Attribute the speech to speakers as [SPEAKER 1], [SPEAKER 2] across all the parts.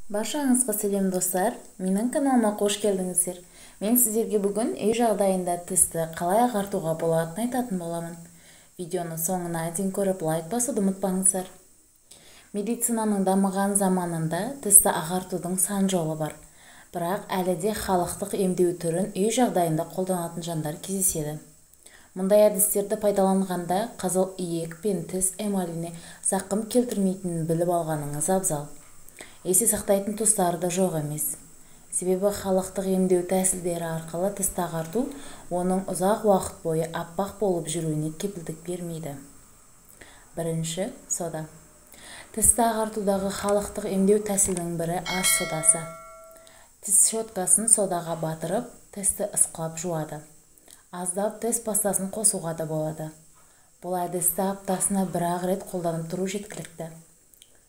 [SPEAKER 1] Баршаңызға сәлем достар, менің каналыма қош келдіңіздер. Мен сіздерге бүгін үй жағдайында тісті қалай ағартуға болатынын айтатын боламын. Видеоны соңына дейін көріп лайк басуды ұмытпаңыздар. Медицинаның дамыған заманында тісті ағартудың сан жолы бар. Бірақ әлі де халықтық емдеу түрін үй жағдайында қолданатын жандар кездеседі. Мұндай әдістерді пайдаланғанда қызыл иек пен тіс эмаліне зақым келтірмейтінін біліп алғаныңыз абзал. Есе сақтайтын тұстары да жоқ емес. Себебі халықтық емдеу тәсілдері арқылы тісті ағарту оның ұзақ уақыт бойы аппақ болып жүруіне кепілдік бермейді. Бірінші, сода. Тісті ағартудағы халықтық емдеу тәсілінің бірі ас содасы. Тіс щеткасын содаға батырып, тісті ысқылап жуады. Аздап тіс пастасын қосуға да болады. Бұл әдісті аптасына бір-ақ рет қолданып тұру жеткілікті.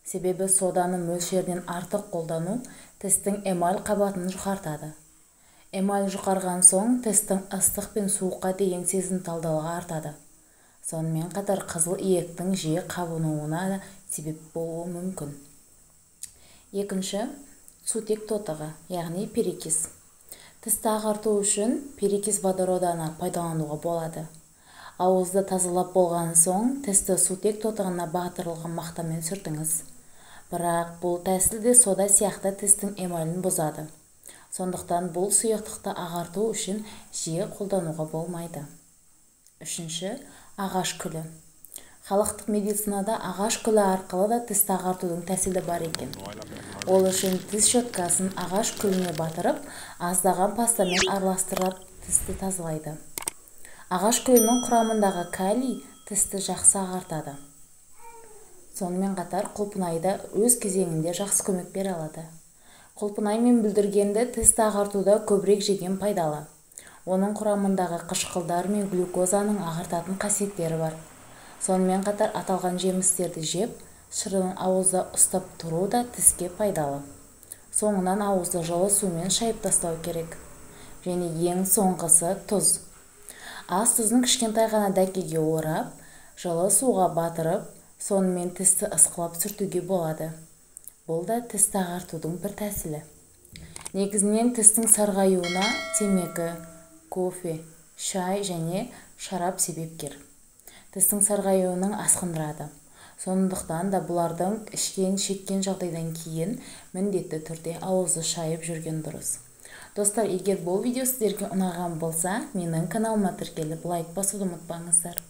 [SPEAKER 1] Себебі соданы мөлшерінен артық қолдану тістің эмаль қабатын жұқартады. Эмаль жұқарған соң тістің ыстық пен суыққа деген сезімталдылығы артады. Сонымен қатар қызыл иектің жиі қабынуына да себеп болуы мүмкін. Екінші, сутек тотығы, яғни перекис. Тісті ағарту үшін перекис водороданы пайдалануға болады. Ауызды тазалап болған соң тісті сутек тотығына батырылған мақтамен сүртіңіз. Бірақ бұл тәсілде сода сияқты тістің эмалін бұзады. Сондықтан бұл сұйықтықты ағарту үшін жиі қолдануға болмайды. Үшінші, ағаш күлі. Халықтық медицинада ағаш күлі арқылы да тісті ағартудың тәсілі бар екен. Ол үшін тіс щеткасын ағаш күліне батырып, аздаған пастамен араластырып тісті тазалайды. Ағаш күлінің құрамындағы калий тісті жақсы ағартады. Сонымен қатар құлпынай да өз кезеңінде жақсы көмек бере алады. Құлпынай мен бүлдіргенді тісті ағартуда көбірек жеген пайдалы. Оның құрамындағы қышқылдар мен глюкозаның ағартатын қасиеттері бар. Сонымен қатар аталған жемістерді жеп, шырынын ауызда ұстап тұру да тіске пайдалы. Соңынан ауызды жылы сумен шайып тастау керек. Және ең соңғысы тұз. Ас тұзын кішкентай ғана дәкеге орап, жылы суға батырып, сонымен тісті ысқылап сүртуге болады. Бұл да тісті ағартудың бір тәсілі. Негізінен тістің сарғаюына темекі, кофе, шай және шарап себепкер. Тістің сарғаюының асқындырады. Сондықтан да бұлардың шеккен жағдайдан кейін міндетті түрде ауызды шайып жүрген дұрыс. Достар, егер бұл видео сіздерге ұнаған болса, менің каналыма тіркеліп лайк басуды ұмытпаңыздар.